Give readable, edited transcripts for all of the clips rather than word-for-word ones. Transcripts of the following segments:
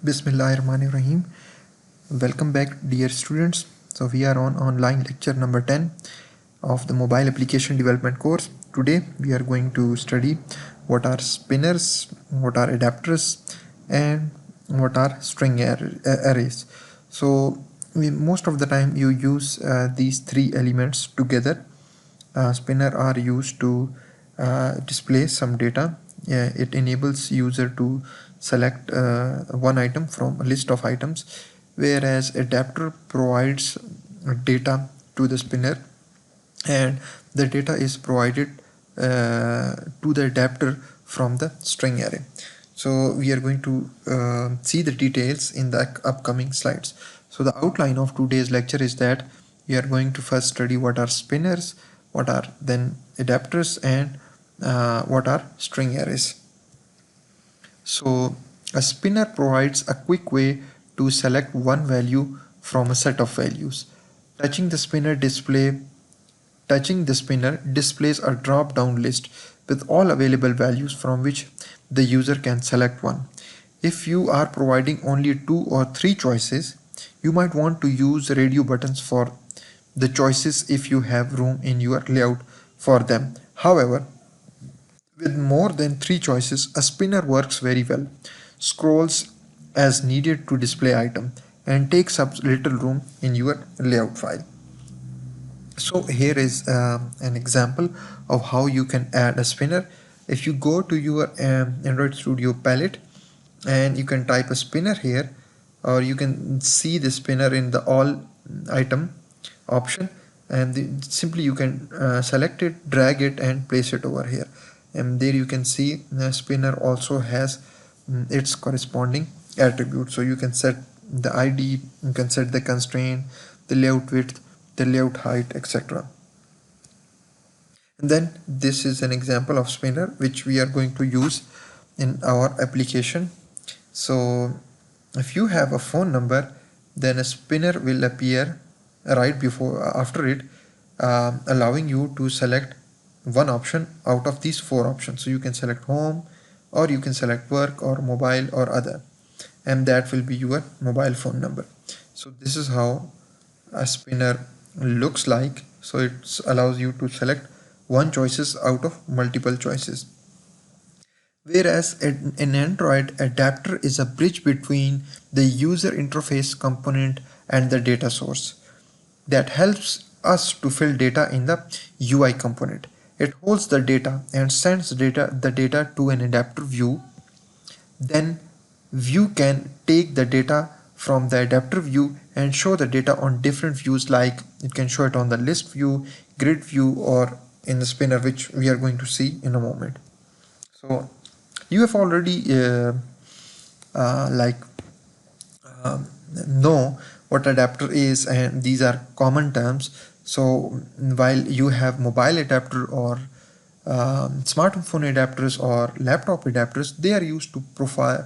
Bismillahirrahmanirrahim. Welcome back, dear students. So we are on online lecture number 10 of the mobile application development course. Today we are going to study what are spinners, what are adapters, and what are string arrays. So most of the time you use these three elements together. Spinner are used to display some data. It enables user to select one item from a list of items, whereas adapter provides data to the spinner, and the data is provided to the adapter from the string array. So we are going to see the details in the upcoming slides. So the outline of today's lecture is that we are going to first study what are spinners, what are then adapters, and what are string arrays. So a spinner provides a quick way to select one value from a set of values. Touching the spinner displays a drop-down list with all available values from which the user can select one. If you are providing only 2 or 3 choices, you might want to use radio buttons for the choices if you have room in your layout for them. However, with more than 3 choices, a spinner works very well, scrolls as needed to display item, and takes up little room in your layout file. So here is an example of how you can add a spinner. If you go to your Android Studio palette and you can type a spinner here, or you can see the spinner in the all item option, and simply you can select it, drag it, and place it over here. And there you can see the spinner also has its corresponding attribute. So you can set the ID, you can set the constraint, the layout width, the layout height, etc. And then this is an example of spinner which we are going to use in our application. So if you have a phone number, then a spinner will appear right after it, allowing you to select one option out of these 4 options. So you can select home, or you can select work, or mobile, or other, and that will be your mobile phone number. So this is how a spinner looks like. So it allows you to select one choices out of multiple choices. Whereas an Android adapter is a bridge between the user interface component and the data source that helps us to fill data in the UI component. It holds the data and sends the data to an adapter view. Then view can take the data from the adapter view and show the data on different views, like it can show it on the list view, grid view, or in the spinner, which we are going to see in a moment. So you have already know what adapter is, and these are common terms. So while you have mobile adapter or smartphone adapters or laptop adapters, they are used to provide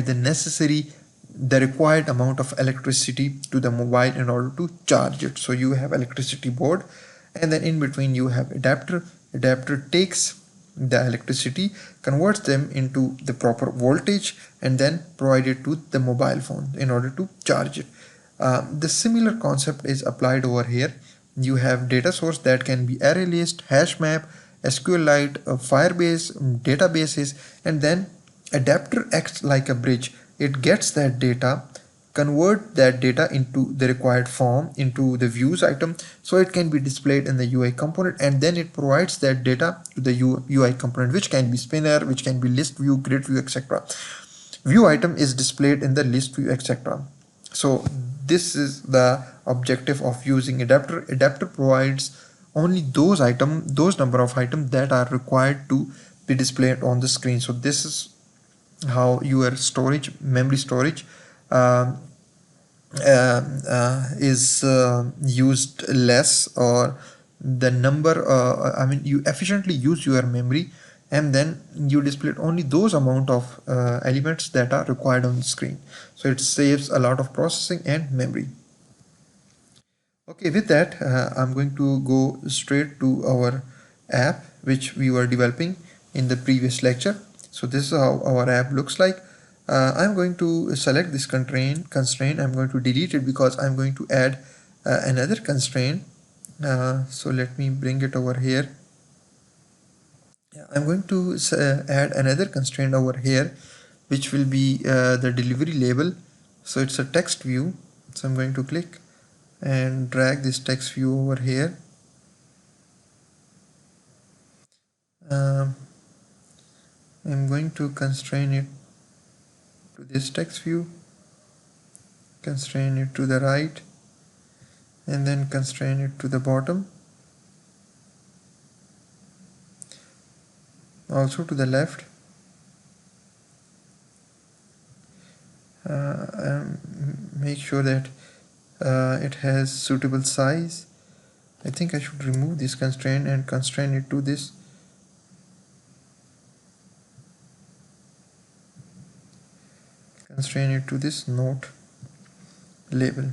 the required amount of electricity to the mobile in order to charge it. So you have electricity board, and then in between you have adapter. Adapter takes the electricity, converts them into the proper voltage, and then provide it to the mobile phone in order to charge it. The similar concept is applied over here. You have data source that can be array list, hash map, SQLite, Firebase, databases, and then adapter acts like a bridge. It gets that data, convert that data into the required form, into the views item, so it can be displayed in the UI component, and then it provides that data to the UI component, which can be spinner, which can be list view, grid view, etc. View item is displayed in the list view, etc. So this is the objective of using adapter. Adapter provides only those number of items that are required to be displayed on the screen. So this is how your memory storage is used less, or the number you efficiently use your memory, and then you display only those amount of elements that are required on the screen. So it saves a lot of processing and memory. Okay, with that I'm going to go straight to our app which we were developing in the previous lecture. So this is how our app looks like. I'm going to select this constraint. I'm going to delete it because I'm going to add another constraint. So let me bring it over here. I'm going to add another constraint over here, which will be the delivery label. So it's a text view. So I'm going to click and drag this text view over here. Um, I'm going to constrain it to this text view, constrain it to the right, and then constrain it to the bottom, also to the left. Make sure that it has suitable size. I think I should remove this constraint and constrain it to this. Constrain it to this note label.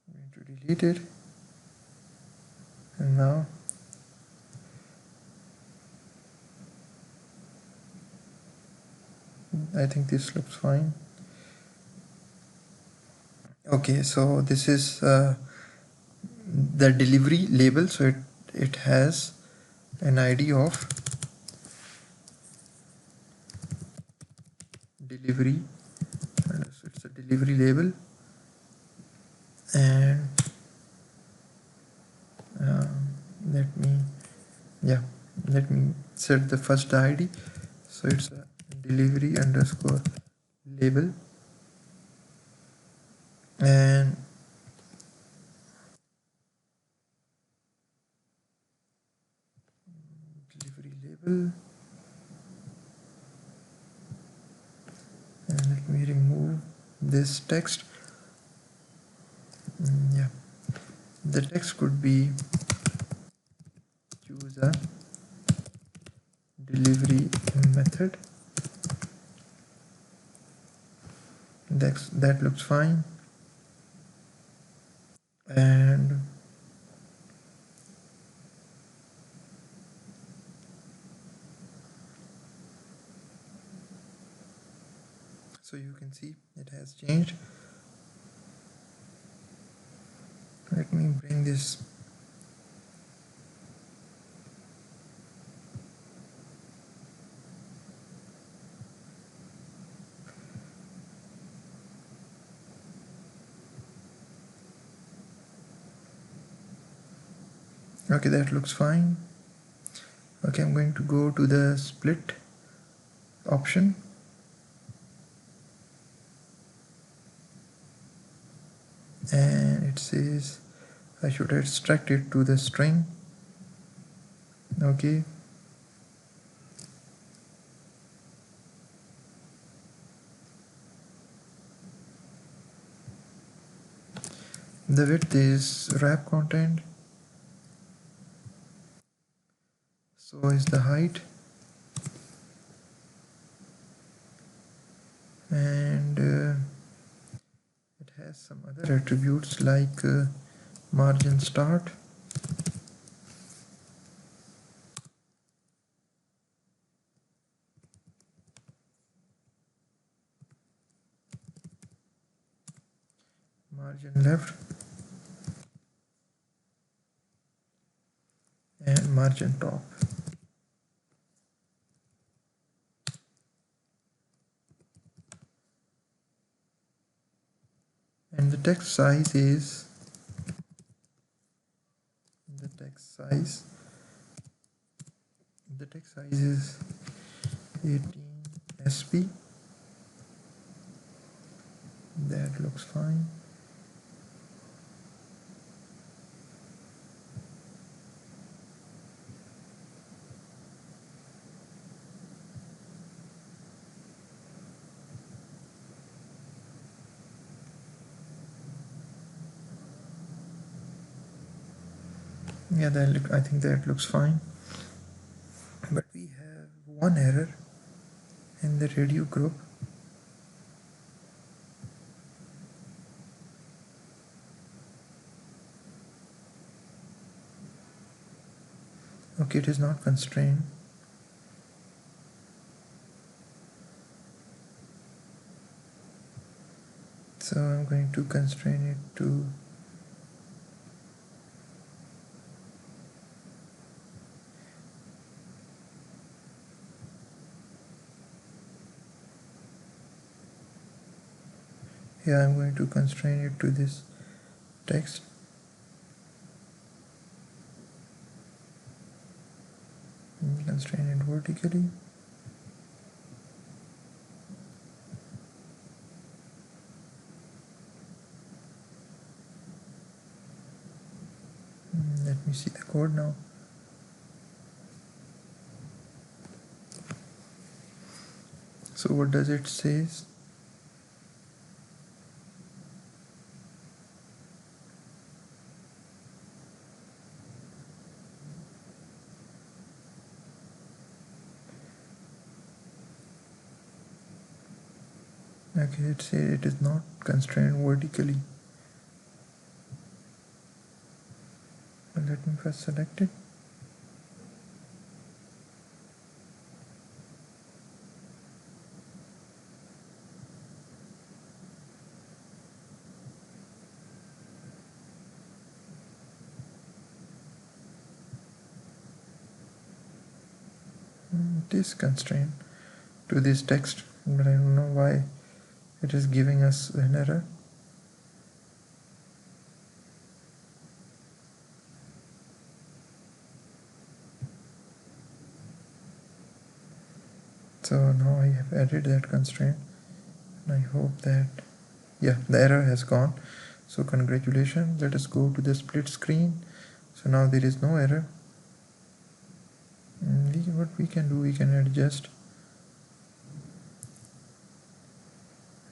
I'm going to delete it. And now I think this looks fine. Okay, so this is the delivery label. So it has an ID of delivery. So it's a delivery label, and let me set the first ID. So it's a delivery underscore label, and delivery label, and let me remove this text. Yeah, the text could be choose a delivery method. That looks fine. And so you can see it has changed. Let me bring this. Okay, that looks fine. Okay, I'm going to go to the split option, and it says I should extract it to the string. Okay, the width is wrap content, so is the height, and it has some other attributes like margin start, margin left, and margin top. And the text size is the text size is 18 sp. That looks fine. Yeah, I think that looks fine. But we have one error in the radio group. Okay, it is not constrained. So I'm going to constrain it to yeah, I'm going to constrain it to this text. Constrain it vertically. Let me see the code now. So what does it say? Okay, it says it is not constrained vertically. Let me first select it. It is constrained to this text, but I don't know why it is giving us an error. So now I have added that constraint, and I hope that, yeah, the error has gone. So congratulations. Let us go to the split screen. So now there is no error. What we can do, we can adjust.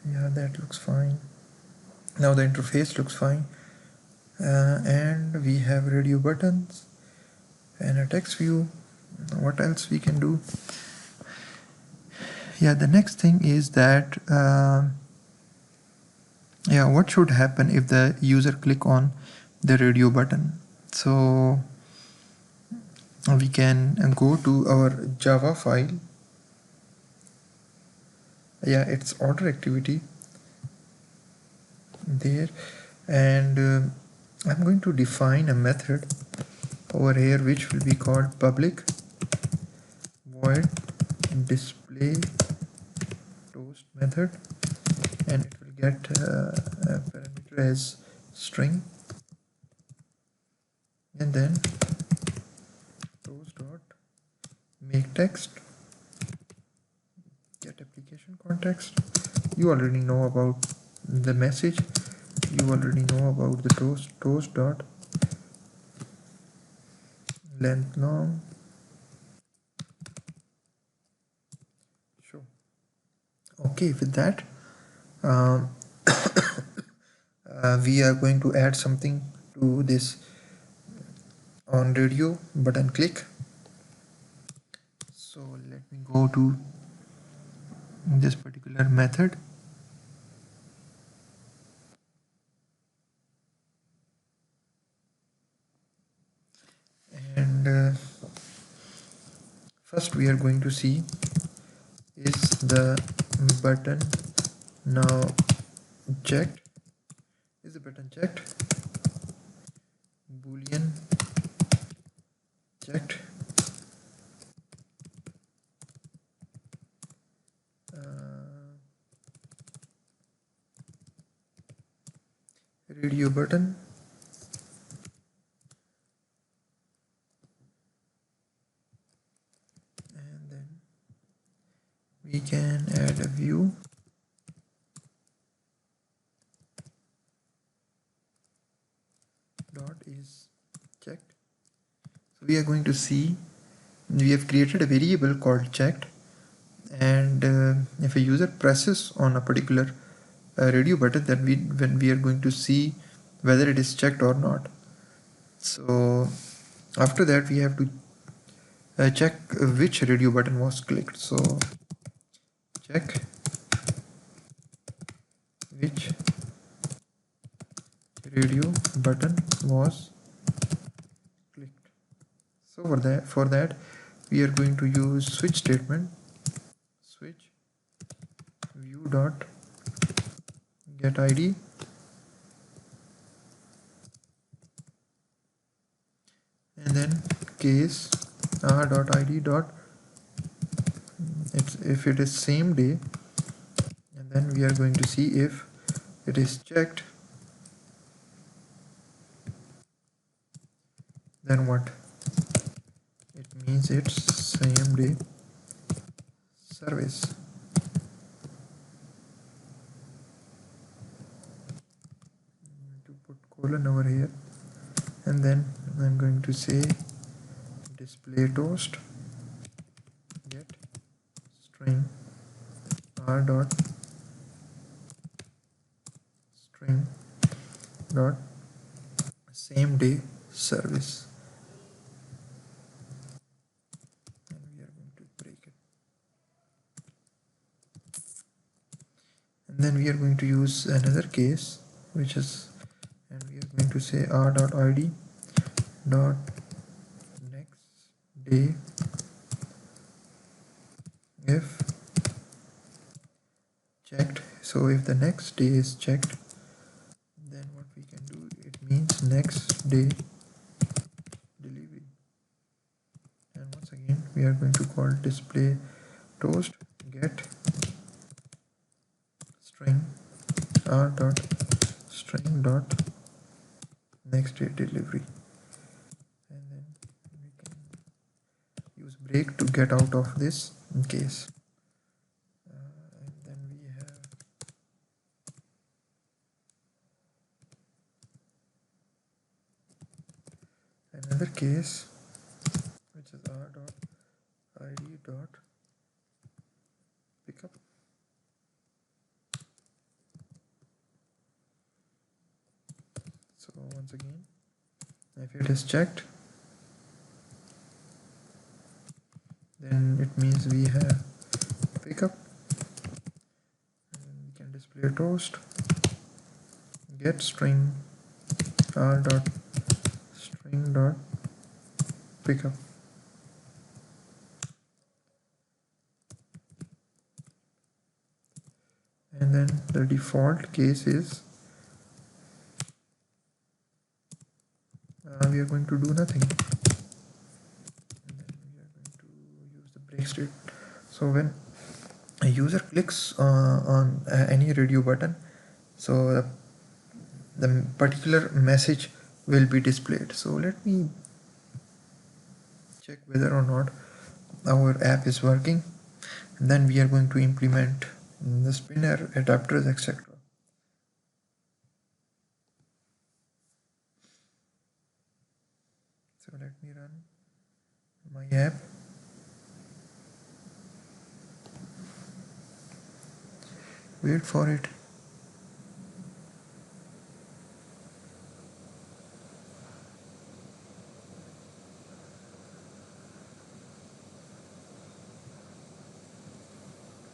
Yeah, that looks fine. Now the interface looks fine. And we have radio buttons and a text view. What else we can do? Yeah, the next thing is that yeah, what should happen if the user click on the radio button? So we can go to our Java file. Yeah, it's order activity there, and I'm going to define a method over here which will be called public void display toast method, and it will get a parameter as string, and then toast dot make text get application context. You already know about the message, you already know about the toast dot length long show. Okay, with that um, we are going to add something to this on radio button click. So let me go to this particular method, and first we are going to see, is the button now checked? Is the button checked? Boolean checked. Radio button, and then we can add a view. Dot is checked. So we are going to see, we have created a variable called checked, and if a user presses on a particular radio button, then when we are going to see whether it is checked or not. So after that we have to check which radio button was clicked. So check which radio button was clicked. So for that we are going to use switch statement. Switch view dot get id, and then case r dot id dot, if it is same day, and then we are going to see if it is checked, then what it means, it's same day service. To put colon over here, and then I'm going to say display toast get string r dot string dot same day service, and we are going to break it, and then we are going to use another case, which is, and we are going to say r dot id dot next day if checked. So if the next day is checked, then what we can do, it means next day delivery, and once again we are going to call display toast get string r dot string dot next day delivery, and then we can use break to get out of this case. And then we have another case, which is r dot id dot pickup. So once again, if it is checked, then it means we have pickup, and we can display toast get string r dot string dot pickup, and then the default case is we are going to do nothing, and then we are going to use the break state. So when a user clicks on any radio button, so the particular message will be displayed. So let me check whether or not our app is working, and then we are going to implement the spinner, adapters, etc. So let me run my app. Wait for it.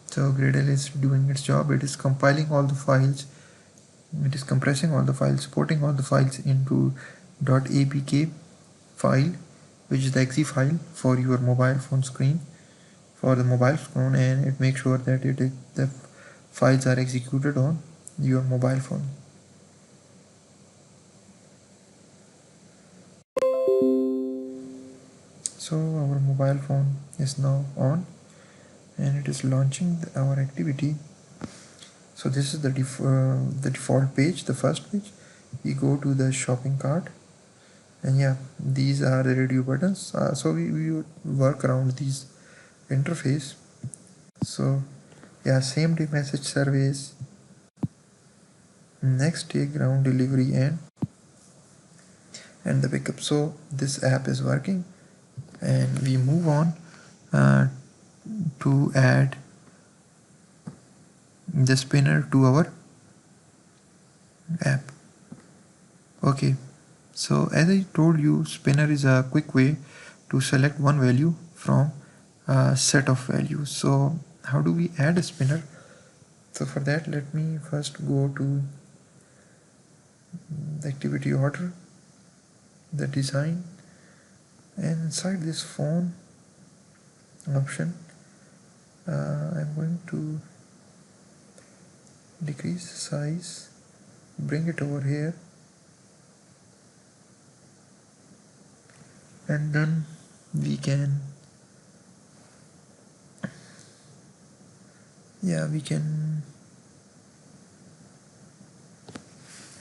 So Gradle is doing its job. It is compiling all the files. It is compressing all the files, supporting all the files into .apk file, which is the exe file for your mobile phone screen, for the mobile phone, and it makes sure that the files are executed on your mobile phone. So our mobile phone is now on, and it is launching our activity. So this is the default page, the first page. We go to the shopping cart, and yeah, these are the radio buttons. So we would work around these interface. So yeah, same day message service, next day ground delivery, and the pickup. So this app is working, and we move on to add the spinner to our app. Okay, so as I told you, spinner is a quick way to select one value from a set of values. So how do we add a spinner? So for that, let me first go to the activity order, the design, And inside this phone option, I'm going to decrease the size, bring it over here, and then we can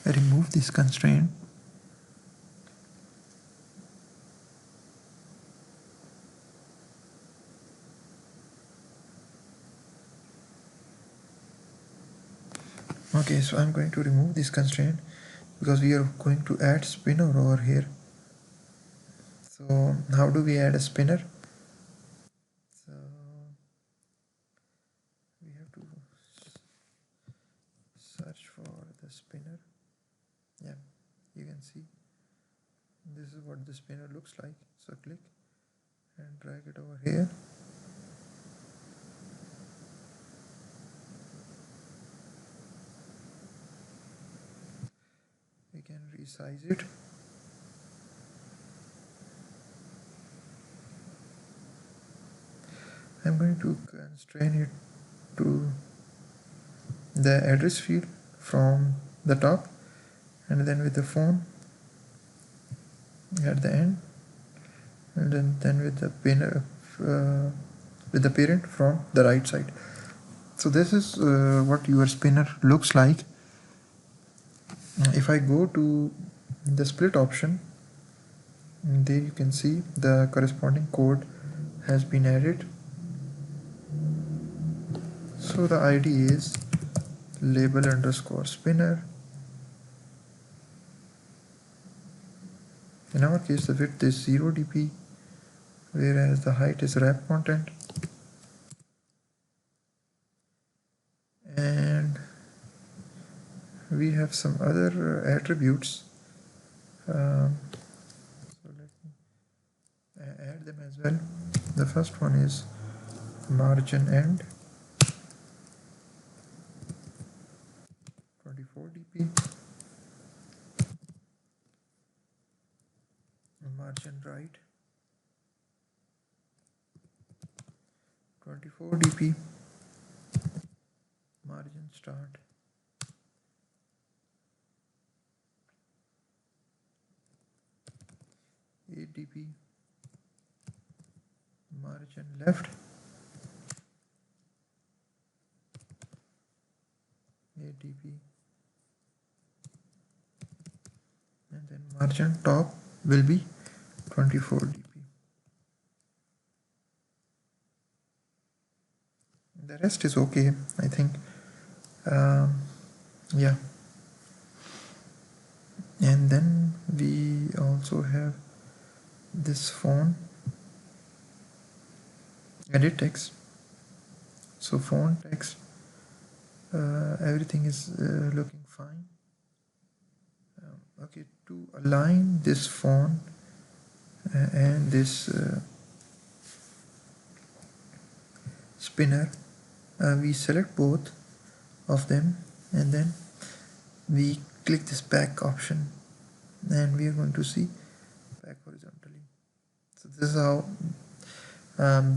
remove this constraint. Okay, so I'm going to remove this constraint because we are going to add spinner over here. So how do we add a spinner? So we have to search for the spinner. Yeah, you can see this is what the spinner looks like. So click and drag it over here. We can resize it. I'm going to constrain it to the address field from the top, and then with the phone at the end, and then with the parent from the right side. So this is what your spinner looks like. If I go to the split option, there you can see the corresponding code has been added. So the ID is label underscore spinner. In our case, the width is 0 dp, whereas the height is wrap content. And we have some other attributes. So let me add them as well. The first one is margin end 24 dp, margin right 24 dp, margin start 8 dp, margin left 8 dp, and then margin top will be 24 dp. The rest is okay, I think. Yeah, and then we also have this phone edit text. So font text, everything is looking fine. Okay, to align this font and this spinner, we select both of them, and then we click this back option, and we are going to see back horizontally. So this is how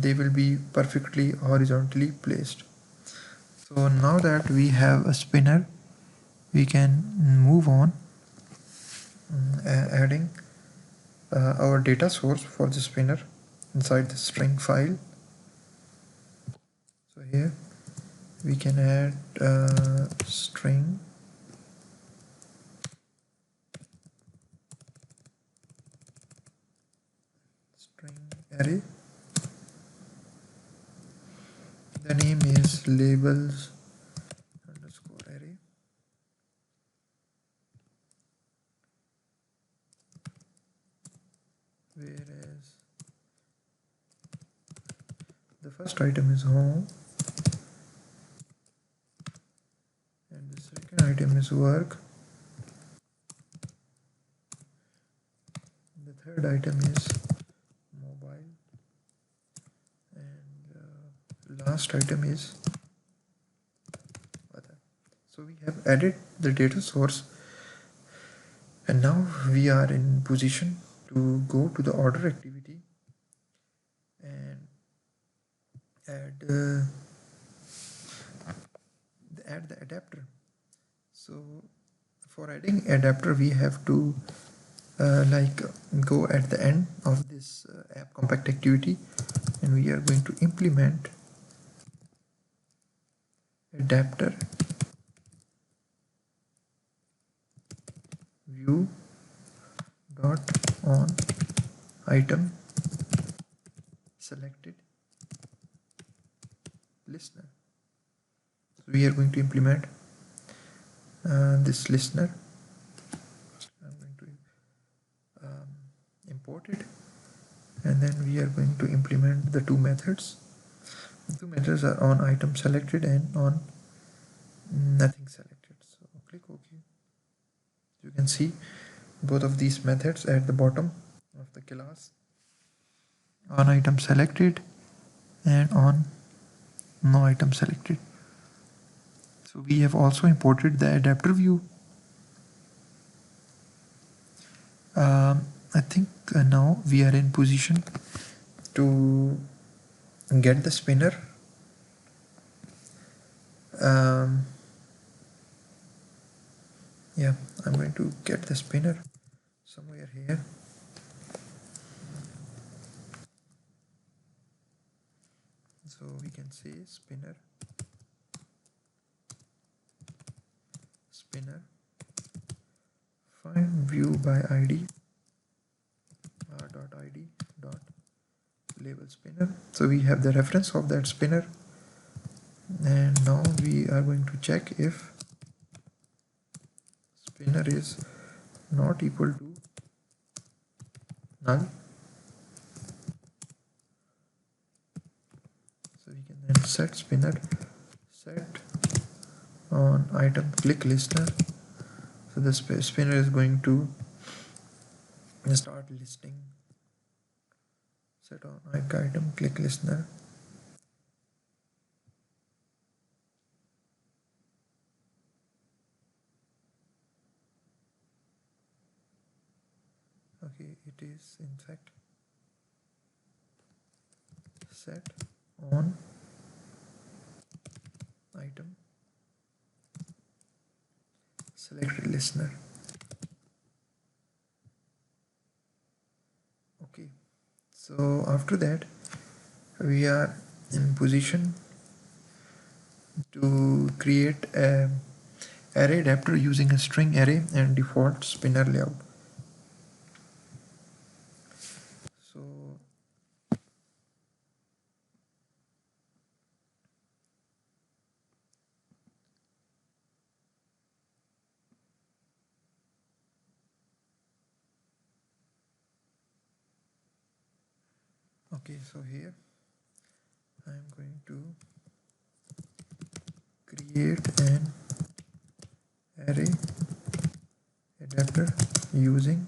they will be perfectly horizontally placed. So now that we have a spinner, we can move on adding our data source for the spinner inside the string file. So here we can add string array. The name is labels underscore array. Whereas the first item is home and the second item is work. The third item is mobile, and last item is other. So we have added the data source, and now we are in position to go to the order activity add add the adapter. So for adding adapter we have to like go at the end of this app compact activity, and we are going to implement adapter view dot on item selected listener. So we are going to implement this listener. I'm going to import it, and then we are going to implement the two methods. The two methods are on item selected and on nothing selected. So click OK. You can see both of these methods at the bottom of the class, on item selected and on no item selected. So we have also imported the adapter view. I think now we are in position to get the spinner. Yeah, I'm going to get the spinner somewhere here. So we can say spinner find view by id r.id dot label spinner. So we have the reference of that spinner, and now we are going to check if spinner is not equal to null. So we can then set spinner set on item click listener. So the spinner is going to start listing. Set on item click listener. Okay, it is in fact set on item selected listener. Okay, so after that we are in position to create a array adapter using a string array and default spinner layout. So okay, so here I am going to create an array adapter using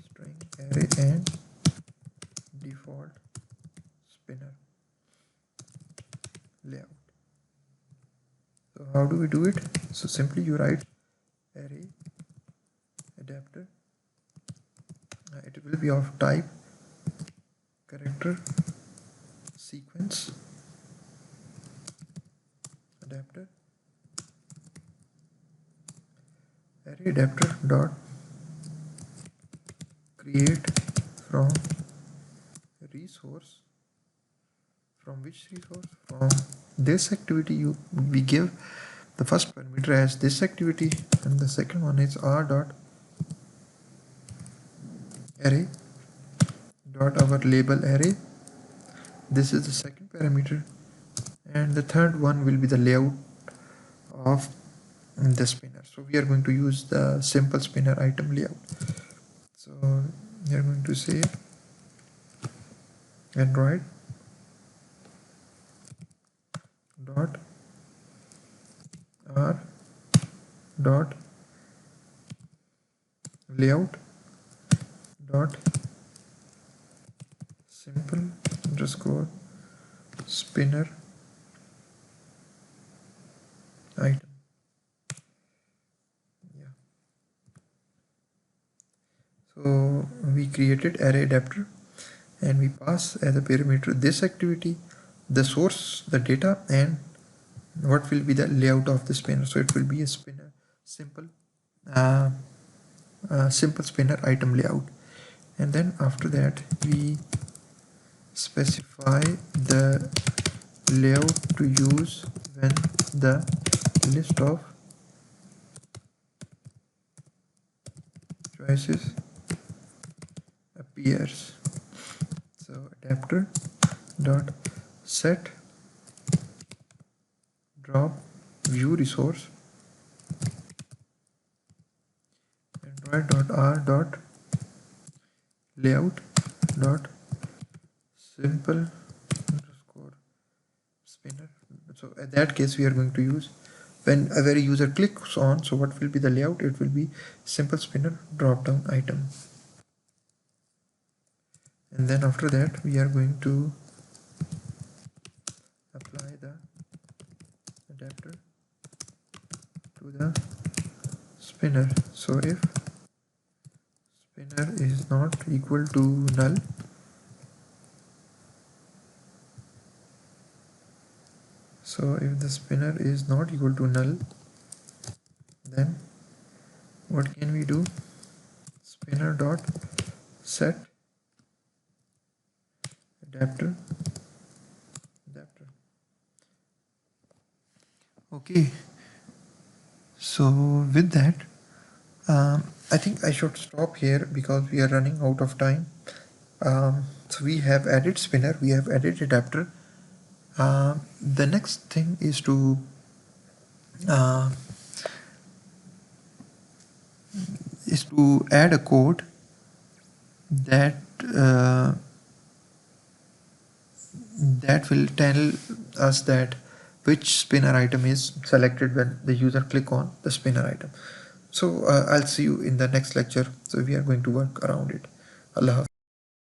string array and default spinner layout. So how do we do it? So simply you write array adapter. It will be of type character sequence adapter. Array adapter dot create from resource. From which resource? From this activity. We give the first parameter as this activity, and the second one is r dot array dot our label array. This is the second parameter, and the third one will be the layout of the spinner. So we are going to use the simple spinner item layout. So we are going to say android dot r dot layout dot simple underscore spinner item. Yeah, so we created array adapter and we pass as a parameter this activity the source, the data, and what will be the layout of the spinner. So it will be a spinner uh, simple spinner item layout. And then after that we specify the layout to use when the list of choices appears. So adapter dot set drop view resource android dot r dot layout dot simple underscore spinner. So in that case we are going to use whenever a user clicks on, so what will be the layout? It will be simple spinner drop down item. And then after that we are going to apply the adapter to the spinner. So if spinner is not equal to null, so if the spinner is not equal to null, then what can we do? Spinner dot set adapter. Okay, so with that I think I should stop here because we are running out of time. So we have added spinner, we have added adapter. The next thing is to add a code that that will tell us that which spinner item is selected when the user click on the spinner item. So I'll see you in the next lecture. So we are going to work around it. Allah Hafiz.